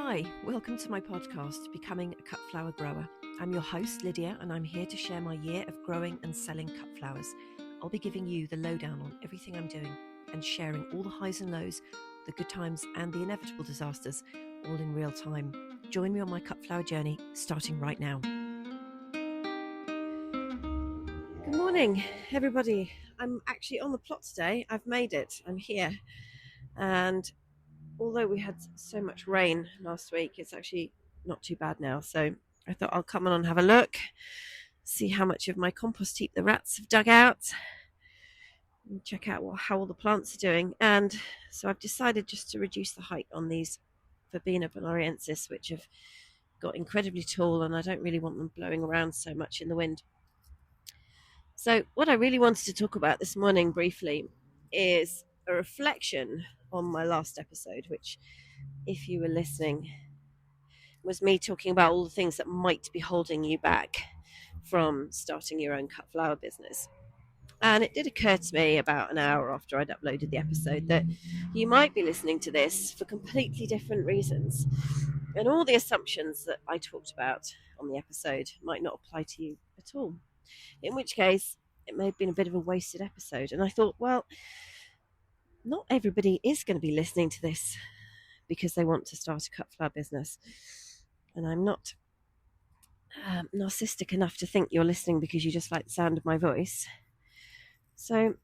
Hi, welcome to my podcast, Becoming a Cut Flower Grower. I'm your host, Lydia, and I'm here to share my year of growing and selling cut flowers. I'll be giving you the lowdown on everything I'm doing and sharing all the highs and lows, the good times and the inevitable disasters, all in real time. Join me on my cut flower journey, starting right now. Good morning, everybody. I'm actually on the plot today. I've made it. I'm here. And although we had so much rain last week, it's actually not too bad now. So I thought I'll come on and have a look, see how much of my compost heap the rats have dug out, and check out how all the plants are doing. And so I've decided just to reduce the height on these Verbena bonariensis, which have got incredibly tall, and I don't really want them blowing around so much in the wind. So what I really wanted to talk about this morning briefly is a reflection on my last episode, which, if you were listening, was me talking about all the things that might be holding you back from starting your own cut flower business. And it did occur to me about an hour after I'd uploaded the episode that you might be listening to this for completely different reasons. And all the assumptions that I talked about on the episode might not apply to you at all. In which case, it may have been a bit of a wasted episode. And I thought, well, not everybody is going to be listening to this because they want to start a cut flower business. And I'm not narcissistic enough to think you're listening because you just like the sound of my voice. So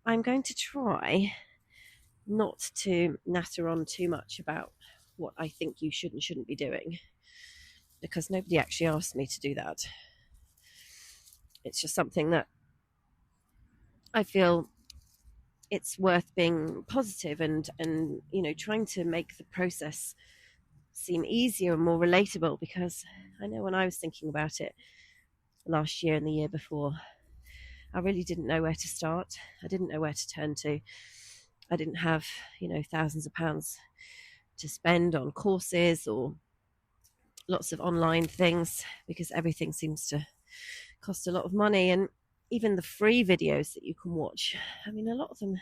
I'm going to try not to natter on too much about what I think you should and shouldn't be doing, because nobody actually asked me to do that. It's just something that I feel it's worth being positive and trying to make the process seem easier and more relatable, because I know when I was thinking about it last year and the year before, I really didn't know where to start. I didn't know where to turn to. I didn't have, thousands of pounds to spend on courses or lots of online things, because everything seems to cost a lot of money. And even the free videos that you can watch, I mean, a lot of them,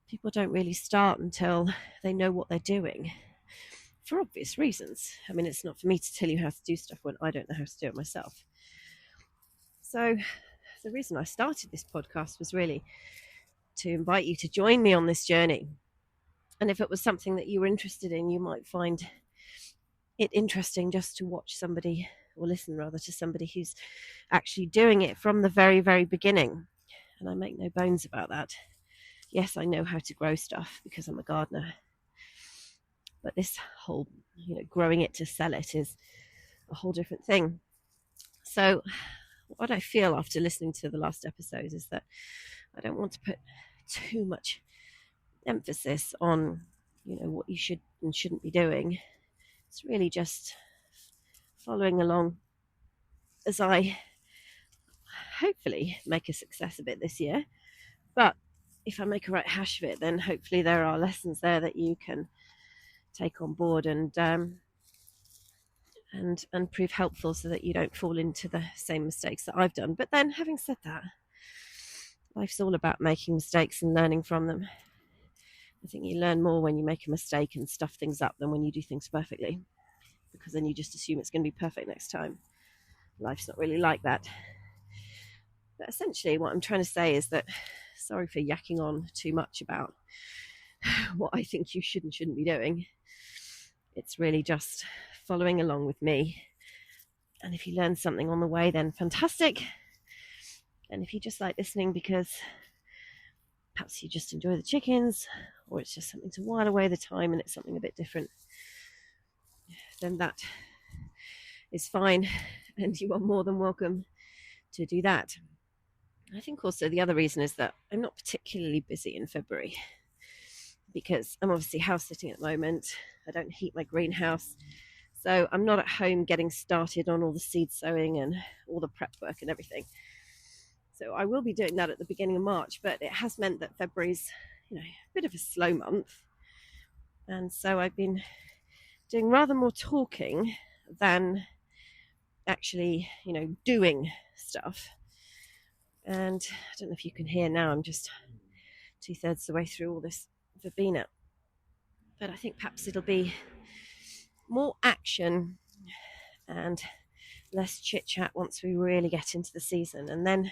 people don't really start until they know what they're doing, for obvious reasons. I mean, it's not for me to tell you how to do stuff when I don't know how to do it myself. So the reason I started this podcast was really to invite you to join me on this journey. And if it was something that you were interested in, you might find it interesting just to watch somebody, or listen rather, to somebody who's actually doing it from the very, very beginning. And I make no bones about that. Yes, I know how to grow stuff because I'm a gardener. But this whole, growing it to sell it is a whole different thing. So what I feel after listening to the last episode is that I don't want to put too much emphasis on, what you should and shouldn't be doing. It's really just following along as I hopefully make a success of it this year. But if I make a right hash of it, then hopefully there are lessons there that you can take on board and prove helpful, so that you don't fall into the same mistakes that I've done. But then, having said that, life's all about making mistakes and learning from them. I think you learn more when you make a mistake and stuff things up than when you do things perfectly, because then you just assume it's going to be perfect next time. Life's not really like that. But essentially what I'm trying to say is that, sorry for yakking on too much about what I think you should and shouldn't be doing. It's really just following along with me. And if you learn something on the way, then fantastic. And if you just like listening because perhaps you just enjoy the chickens, or it's just something to while away the time and it's something a bit different, then that is fine, and you are more than welcome to do that. I think also the other reason is that I'm not particularly busy in February, because I'm obviously house sitting at the moment. I don't heat my greenhouse, so I'm not at home getting started on all the seed sowing and all the prep work and everything. So I will be doing that at the beginning of March, but it has meant that February's, a bit of a slow month. And so I've been doing rather more talking than actually, doing stuff. And I don't know if you can hear now, I'm just 2/3 the way through all this Verbena. But I think perhaps it'll be more action and less chit chat once we really get into the season, and then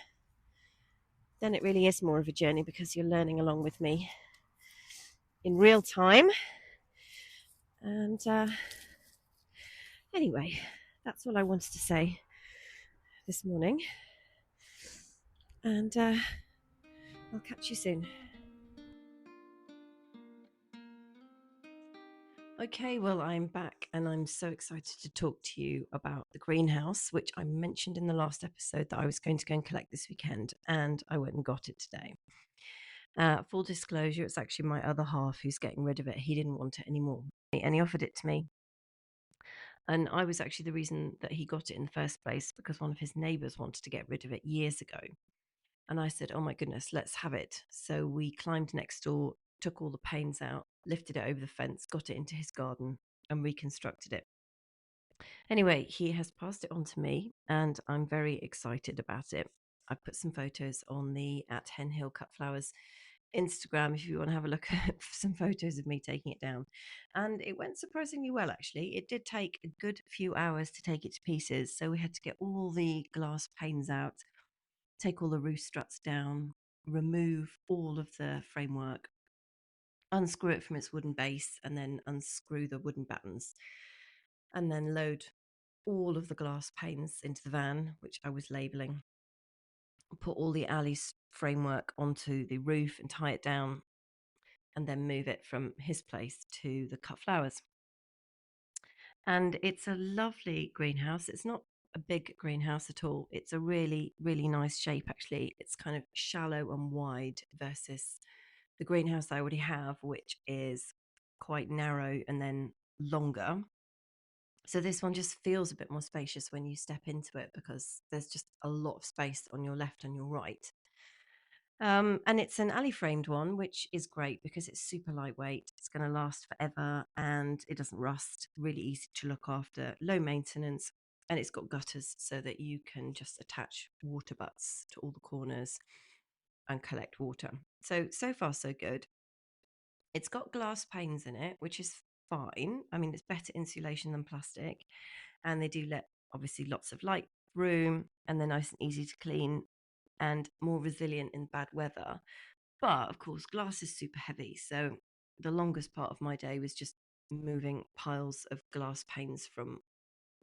it really is more of a journey because you're learning along with me in real time. And anyway, that's all I wanted to say this morning, and I'll catch you soon. Okay, well, I'm back and I'm so excited to talk to you about the greenhouse, which I mentioned in the last episode that I was going to go and collect this weekend, and I went and got it today. Full disclosure, it's actually my other half who's getting rid of it. He didn't want it anymore, and he offered it to me. And I was actually the reason that he got it in the first place, because one of his neighbours wanted to get rid of it years ago. And I said, oh my goodness, let's have it. So we climbed next door, took all the panes out, lifted it over the fence, got it into his garden and reconstructed it. Anyway, he has passed it on to me and I'm very excited about it. I put some photos on the @Hen Hill Cut Flowers Instagram if you want to have a look at some photos of me taking it down. And it went surprisingly well, actually. It did take a good few hours to take it to pieces. So we had to get all the glass panes out, take all the roof struts down, remove all of the framework, unscrew it from its wooden base, and then unscrew the wooden battens, and then load all of the glass panes into the van, which I was labelling, put all the alley's framework onto the roof and tie it down, and then move it from his place to the cut flowers. And it's a lovely greenhouse. It's not a big greenhouse at all. It's a really, really nice shape, actually. It's kind of shallow and wide versus the greenhouse I already have, which is quite narrow and then longer. So this one just feels a bit more spacious when you step into it because there's just a lot of space on your left and your right. And it's an alley framed one, which is great because it's super lightweight. It's going to last forever and it doesn't rust. Really easy to look after, low maintenance, and it's got gutters so that you can just attach water butts to all the corners and collect water. So far, so good. It's got glass panes in it, which is fine. I mean, it's better insulation than plastic, and they do let obviously lots of light through, and they're nice and easy to clean and more resilient in bad weather. But of course, glass is super heavy. So the longest part of my day was just moving piles of glass panes from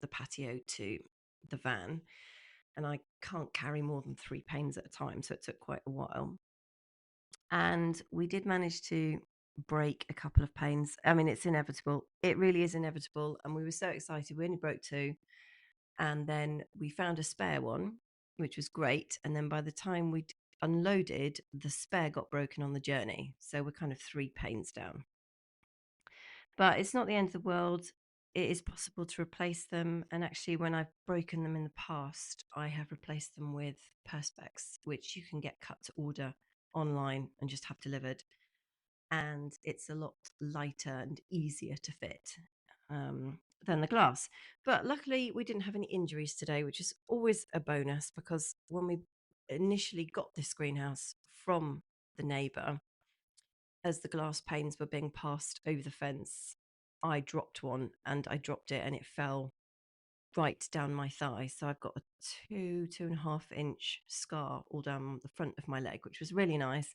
the patio to the van. And I can't carry more than 3 panes at a time. So it took quite a while. And we did manage to break a couple of panes. I mean, it's inevitable. It really is inevitable. And we were so excited. We only broke 2. And then we found a spare one, which was great. And then by the time we unloaded, the spare got broken on the journey. So we're kind of 3 panes down. But it's not the end of the world. It is possible to replace them. And actually, when I've broken them in the past, I have replaced them with perspex, which you can get cut to order online and just have delivered. And it's a lot lighter and easier to fit than the glass. But luckily, we didn't have any injuries today, which is always a bonus because when we initially got this greenhouse from the neighbour, as the glass panes were being passed over the fence, I dropped one and I dropped it and it fell right down my thigh. So I've got a 2.5 inch scar all down the front of my leg, which was really nice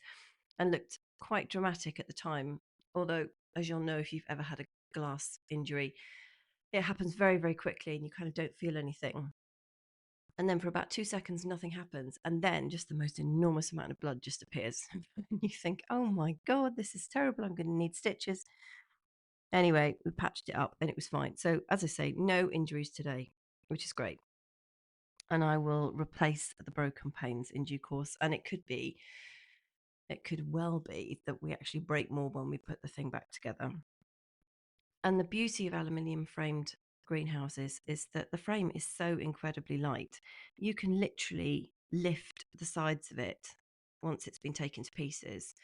and looked quite dramatic at the time. Although, as you'll know, if you've ever had a glass injury, it happens very, very quickly and you kind of don't feel anything. And then for about 2 seconds, nothing happens. And then just the most enormous amount of blood just appears. And you think, oh my God, this is terrible. I'm going to need stitches. Anyway, we patched it up and it was fine. So, as I say, no injuries today, which is great. And I will replace the broken panes in due course. And it could well be that we actually break more when we put the thing back together. And the beauty of aluminium framed greenhouses is that the frame is so incredibly light. You can literally lift the sides of it once it's been taken to pieces.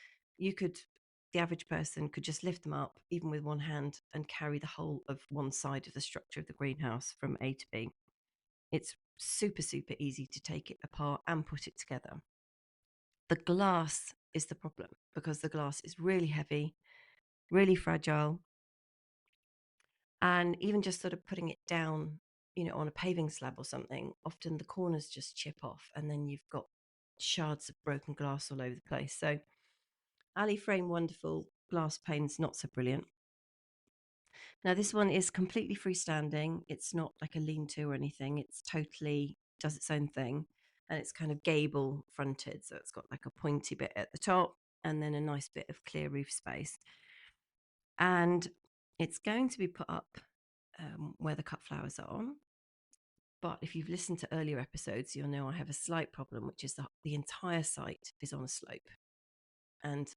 The average person could just lift them up, even with one hand, and carry the whole of one side of the structure of the greenhouse from A to B. It's super, super easy to take it apart and put it together. The glass is the problem because the glass is really heavy, really fragile, And even just sort of putting it down, on a paving slab or something, often the corners just chip off and then you've got shards of broken glass all over the place. So alley frame, wonderful. Glass panes, not so brilliant. Now this one is completely freestanding. It's not like a lean-to or anything. It's totally does its own thing, and it's kind of gable fronted. So it's got like a pointy bit at the top and then a nice bit of clear roof space. And it's going to be put up where the cut flowers are. But if you've listened to earlier episodes, you'll know I have a slight problem, which is the entire site is on a slope. And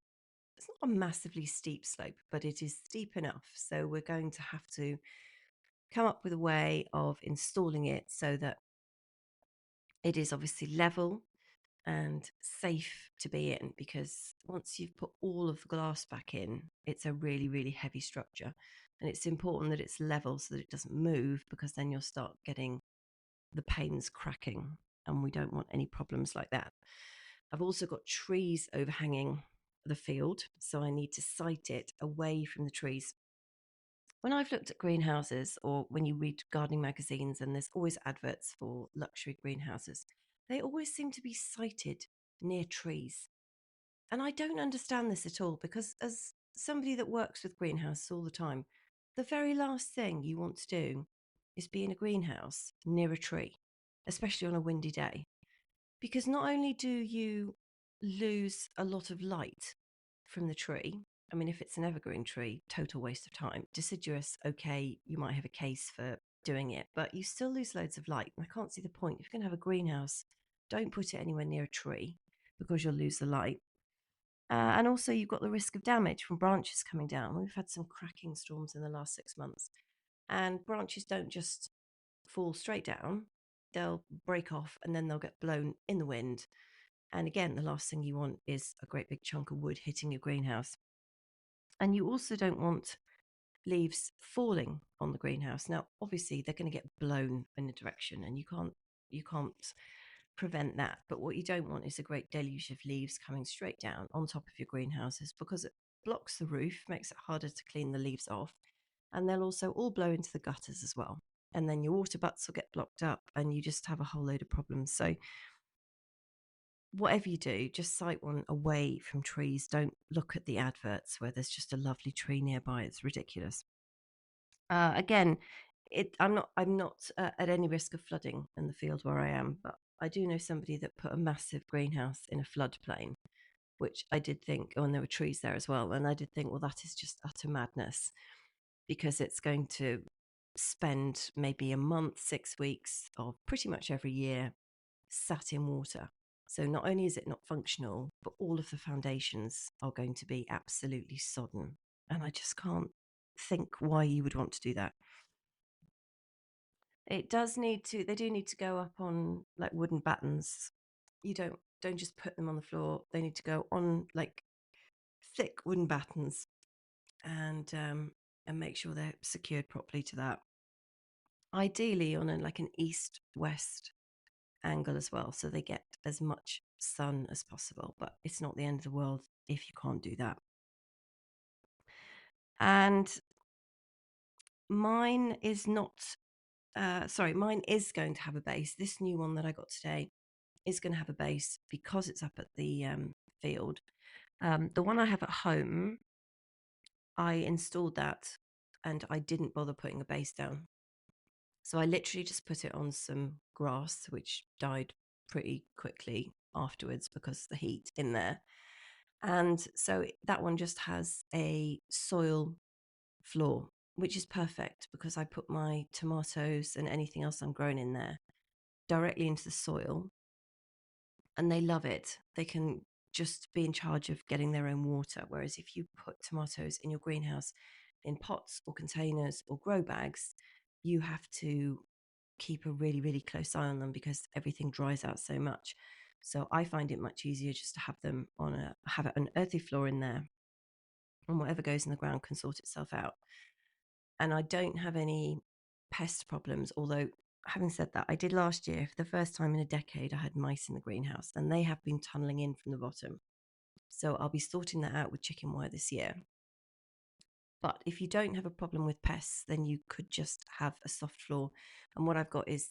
it's not a massively steep slope, but it is steep enough. So we're going to have to come up with a way of installing it so that it is obviously level and safe to be in, because once you've put all of the glass back in, it's a really, really heavy structure. And it's important that it's level so that it doesn't move, because then you'll start getting the panes cracking, and we don't want any problems like that. I've also got trees overhanging the field, so I need to site it away from the trees. When I've looked at greenhouses, or when you read gardening magazines and there's always adverts for luxury greenhouses, they always seem to be sited near trees. And I don't understand this at all, because as somebody that works with greenhouses all the time, the very last thing you want to do is be in a greenhouse near a tree, especially on a windy day. Because not only do you lose a lot of light from the tree, I mean, if it's an evergreen tree, total waste of time. Deciduous, okay, you might have a case for doing it, but you still lose loads of light. And I can't see the point. If you're going to have a greenhouse, don't put it anywhere near a tree, because you'll lose the light. And also, you've got the risk of damage from branches coming down. We've had some cracking storms in the last 6 months, and branches don't just fall straight down, they'll break off and then they'll get blown in the wind. And again, the last thing you want is a great big chunk of wood hitting your greenhouse. And you also don't want leaves falling on the greenhouse. Now, obviously, they're going to get blown in a direction, and you can't prevent that. But what you don't want is a great deluge of leaves coming straight down on top of your greenhouses, because it blocks the roof, makes it harder to clean the leaves off, and they'll also all blow into the gutters as well. And then your water butts will get blocked up, and you just have a whole load of problems. So whatever you do, just site one away from trees. Don't look at the adverts where there's just a lovely tree nearby. It's ridiculous. Again, I'm not at any risk of flooding in the field where I am, but I do know somebody that put a massive greenhouse in a floodplain, which I did think, oh, and there were trees there as well, and I did think, well, that is just utter madness, because it's going to spend maybe a month, 6 weeks of pretty much every year sat in water. So not only is it not functional, but all of the foundations are going to be absolutely sodden. And I just can't think why you would want to do that. It does need to, they do need to go up on like wooden battens. You don't just put them on the floor. They need to go on like thick wooden battens, and make sure they're secured properly to that. Ideally on an east west angle as well, so they get as much sun as possible, but it's not the end of the world if you can't do that. And mine is not mine is going to have a base. This new one that I got today is going to have a base because it's up at the field. The one I have at home, I installed that and I didn't bother putting a base down. So I literally just put it on some grass, which died pretty quickly afterwards because of the heat in there. And so that one just has a soil floor, which is perfect because I put my tomatoes and anything else I'm growing in there directly into the soil, and they love it. They can just be in charge of getting their own water. Whereas if you put tomatoes in your greenhouse in pots or containers or grow bags, you have to keep a really, really close eye on them because everything dries out so much. So I find it much easier just to have an earthy floor in there, and whatever goes in the ground can sort itself out. And I don't have any pest problems, although having said that, I did last year for the first time in a decade. I had mice in the greenhouse and they have been tunneling in from the bottom, so I'll be sorting that out with chicken wire this year. But if you don't have a problem with pests, then you could just have a soft floor. And what I've got is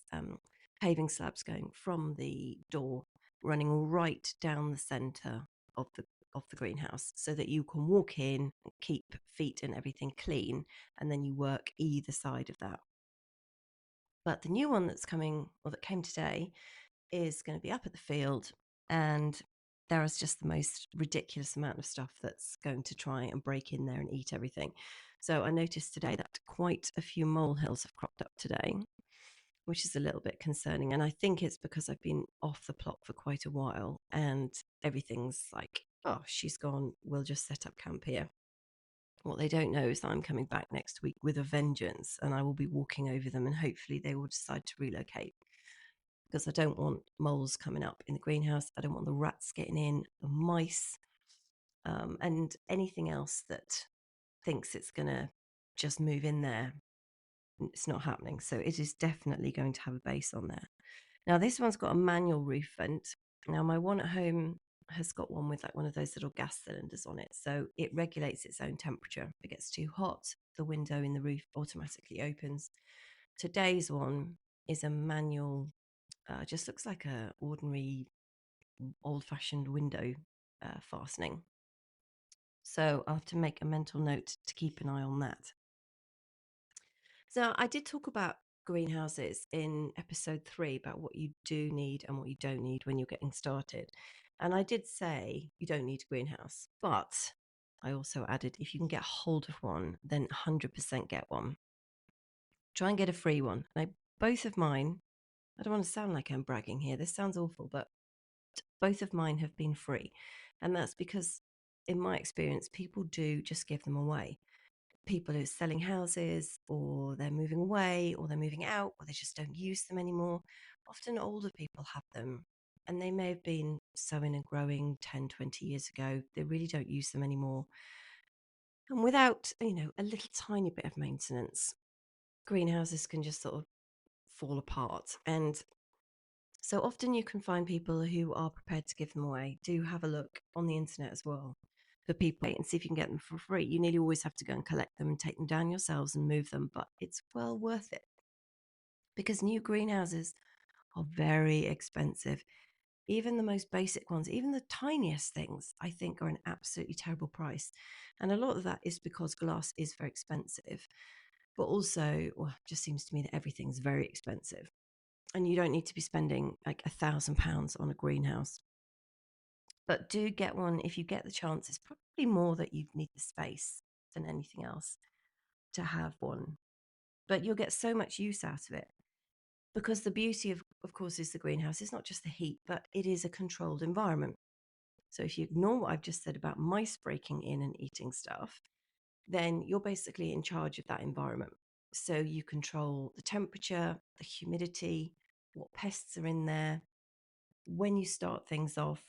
paving slabs going from the door, running right down the center of the greenhouse, so that you can walk in, keep feet and everything clean, and then you work either side of that. But the new one that's coming, or that came today, is going to be up at the field, and there is just the most ridiculous amount of stuff that's going to try and break in there and eat everything. So I noticed today that quite a few molehills have cropped up today, which is a little bit concerning. And I think it's because I've been off the plot for quite a while, and everything's like, oh, she's gone, we'll just set up camp here. What they don't know is that I'm coming back next week with a vengeance, and I will be walking over them, and hopefully they will decide to relocate, because I don't want moles coming up in the greenhouse. I don't want the rats getting in, the mice, and anything else that thinks it's going to just move in there. It's not happening. So it is definitely going to have a base on there. Now, this one's got a manual roof vent. Now, my one at home has got one with like one of those little gas cylinders on it. So it regulates its own temperature. If it gets too hot, the window in the roof automatically opens. Today's one is a manual, just looks like a ordinary old-fashioned window fastening. So I'll have to make a mental note to keep an eye on that. So I did talk about greenhouses in episode 3, about what you do need and what you don't need when you're getting started. And I did say you don't need a greenhouse, but I also added, if you can get hold of one, then 100% get one. Try and get a free one. Both of mine, I don't want to sound like I'm bragging here, this sounds awful, but both of mine have been free. And that's because, in my experience, people do just give them away. People who are selling houses, or they're moving away, or they're moving out, or they just don't use them anymore. Often older people have them, and they may have been sowing and growing 10, 20 years ago. They really don't use them anymore. And without, a little tiny bit of maintenance, greenhouses can just sort of fall apart. And so often you can find people who are prepared to give them away. Do have a look on the internet as well for people and see if you can get them for free. You nearly always have to go and collect them and take them down yourselves and move them, but it's well worth it, because new greenhouses are very expensive. Even the most basic ones, even the tiniest things, I think are an absolutely terrible price. And a lot of that is because glass is very expensive, but also, well, it just seems to me that everything's very expensive. And you don't need to be spending like £1,000 on a greenhouse. But do get one if you get the chance. It's probably more that you need the space than anything else to have one. But you'll get so much use out of it, because the beauty of course, is the greenhouse. It's not just the heat, but it is a controlled environment. So if you ignore what I've just said about mice breaking in and eating stuff, then you're basically in charge of that environment. So you control the temperature, the humidity, what pests are in there, when you start things off.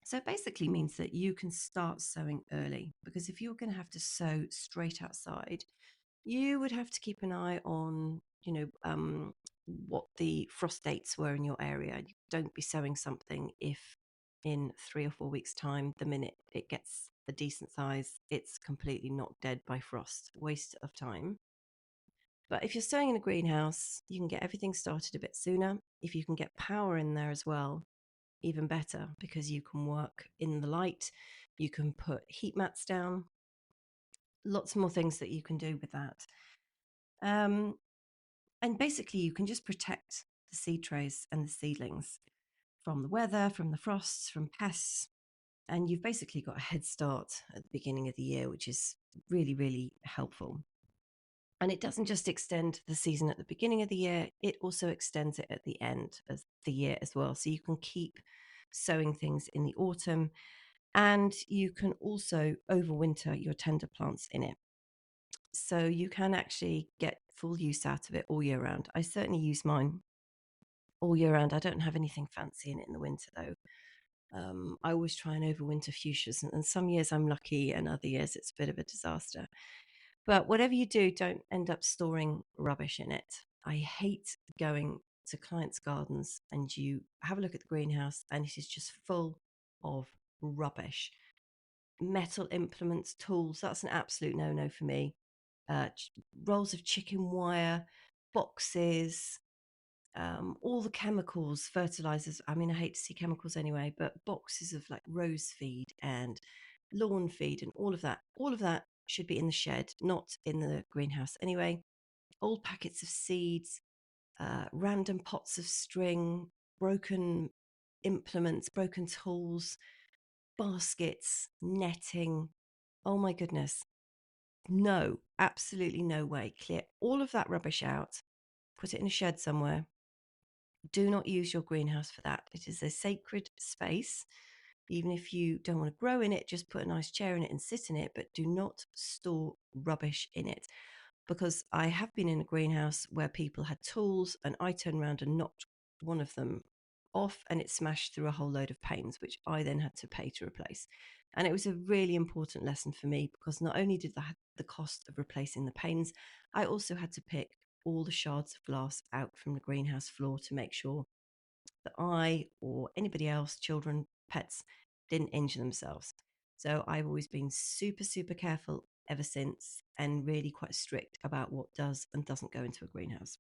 So it basically means that you can start sowing early, because if you're going to have to sow straight outside, you would have to keep an eye on, what the frost dates were in your area. You don't be sowing something if in 3 or 4 weeks' time, the minute it gets a decent size, it's completely knocked dead by frost. Waste of time. But if you're sowing in a greenhouse, you can get everything started a bit sooner. If you can get power in there as well, even better, because you can work in the light, you can put heat mats down, lots more things that you can do with that. And basically you can just protect the seed trays and the seedlings from the weather, from the frosts, from pests. And you've basically got a head start at the beginning of the year, which is really, really helpful. And it doesn't just extend the season at the beginning of the year, it also extends it at the end of the year as well. So you can keep sowing things in the autumn, and you can also overwinter your tender plants in it. So you can actually get full use out of it all year round. I certainly use mine all year round. I don't have anything fancy in it in the winter, though. I always try and overwinter fuchsias, and some years I'm lucky, and other years it's a bit of a disaster. But whatever you do, don't end up storing rubbish in it. I hate going to clients' gardens and you have a look at the greenhouse and it is just full of rubbish. metal implements, tools, that's an absolute no-no for me. uh, Rolls of chicken wire, boxes, all the chemicals, fertilizers. I mean, I hate to see chemicals anyway, but boxes of like rose feed and lawn feed and all of that should be in the shed, not in the greenhouse anyway. Old packets of seeds, random pots of string, broken implements, broken tools, baskets, netting. Oh my goodness. No, absolutely no way. Clear all of that rubbish out, put it in a shed somewhere. Do not use your greenhouse for that. It is a sacred space. Even if you don't want to grow in it, just put a nice chair in it and sit in it, but do not store rubbish in it. Because I have been in a greenhouse where people had tools and I turned around and knocked one of them off and it smashed through a whole load of panes, which I then had to pay to replace. And it was a really important lesson for me because not only did that have the cost of replacing the panes, I also had to pick all the shards of glass out from the greenhouse floor to make sure that I or anybody else, children, pets, didn't injure themselves. So I've always been super, super careful ever since and really quite strict about what does and doesn't go into a greenhouse.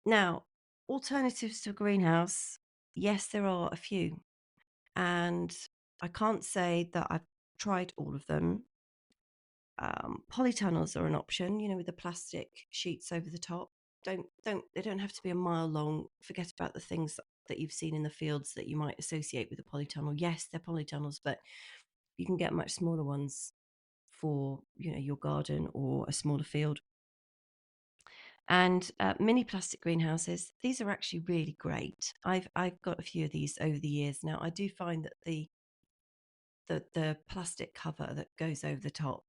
Now, alternatives to a greenhouse, yes, there are a few. And I can't say that I've tried all of them. Polytunnels are an option, with the plastic sheets over the top. They don't have to be a mile long. Forget about the things that you've seen in the fields that you might associate with a polytunnel. Yes, they're polytunnels, but you can get much smaller ones for your garden or a smaller field. And mini plastic greenhouses, these are actually really great. I've got a few of these over the years now. I do find that the plastic cover that goes over the top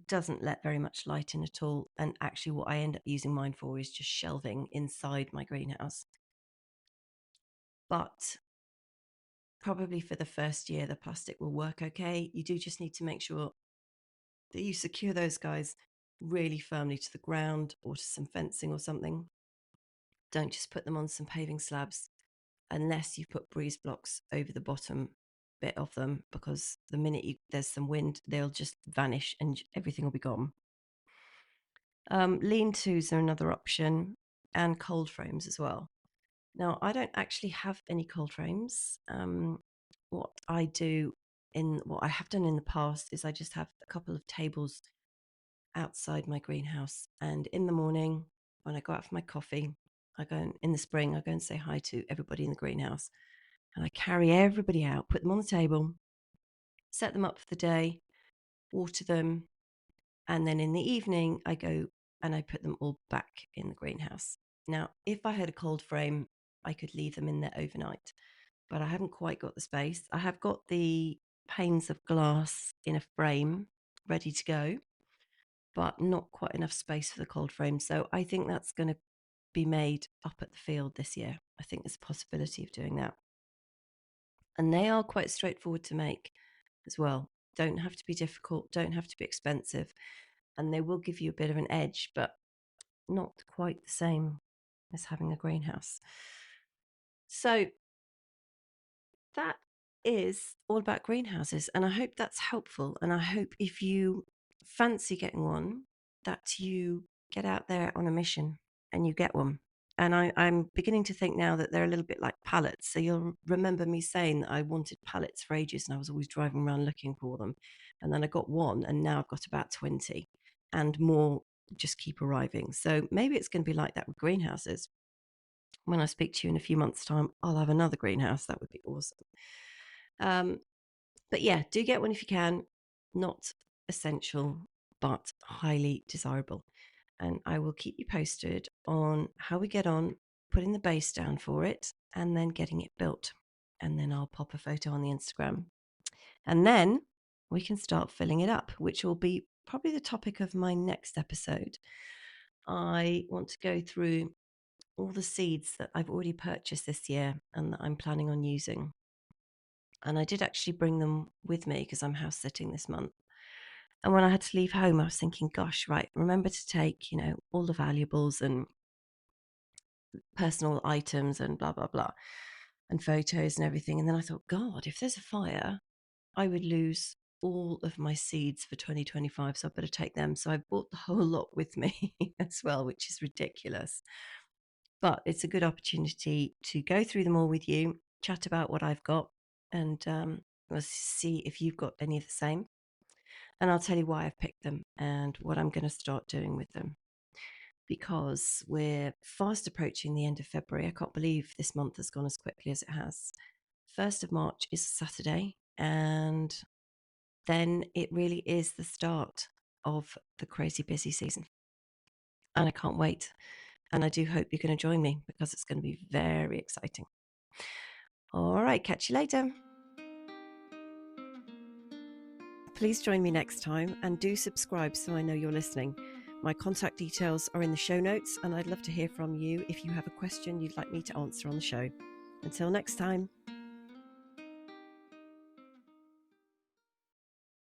doesn't let very much light in at all. And actually, what I end up using mine for is just shelving inside my greenhouse. But probably for the first year, the plastic will work okay. You do just need to make sure that you secure those guys really firmly to the ground or to some fencing or something. Don't just put them on some paving slabs unless you put breeze blocks over the bottom bit of them, because the minute there's some wind, they'll just vanish and everything will be gone. Lean-tos are another option, and cold frames as well. Now, I don't actually have any cold frames. What I have done in the past is I just have a couple of tables outside my greenhouse, and in the morning when I go out for my coffee, in the spring, I go and say hi to everybody in the greenhouse, and I carry everybody out, put them on the table, set them up for the day, water them, and then in the evening I go and I put them all back in the greenhouse. Now, if I had a cold frame, I could leave them in there overnight, but I haven't quite got the space. I have got the panes of glass in a frame ready to go, but not quite enough space for the cold frame. So I think that's going to be made up at the field this year. I think there's a possibility of doing that. And they are quite straightforward to make as well. Don't have to be difficult, don't have to be expensive. And they will give you a bit of an edge, but not quite the same as having a greenhouse. So that is all about greenhouses. And I hope that's helpful. And I hope if you fancy getting one, that you get out there on a mission and you get one. And I'm beginning to think now that they're a little bit like pallets. So you'll remember me saying that I wanted pallets for ages and I was always driving around looking for them. And then I got one and now I've got about 20 and more just keep arriving. So maybe it's going to be like that with greenhouses. When I speak to you in a few months' time, I'll have another greenhouse. That would be awesome. But yeah, do get one if you can. Not essential, but highly desirable. And I will keep you posted on how we get on putting the base down for it and then getting it built. And then I'll pop a photo on the Instagram. And then we can start filling it up, which will be probably the topic of my next episode. I want to go through all the seeds that I've already purchased this year and that I'm planning on using. And I did actually bring them with me because I'm house sitting this month. And when I had to leave home, I was thinking, gosh, right, remember to take, all the valuables and personal items and blah, blah, blah. and photos and everything. And then I thought, God, if there's a fire, I would lose all of my seeds for 2025. So I better take them. So I bought the whole lot with me as well, which is ridiculous. But it's a good opportunity to go through them all with you, chat about what I've got, and we'll see if you've got any of the same. And I'll tell you why I've picked them and what I'm going to start doing with them. Because we're fast approaching the end of February. I can't believe this month has gone as quickly as it has. 1st of March is Saturday, and then it really is the start of the crazy busy season. And I can't wait. And I do hope you're going to join me because it's going to be very exciting. All right, catch you later. Please join me next time and do subscribe so I know you're listening. My contact details are in the show notes, and I'd love to hear from you if you have a question you'd like me to answer on the show. Until next time.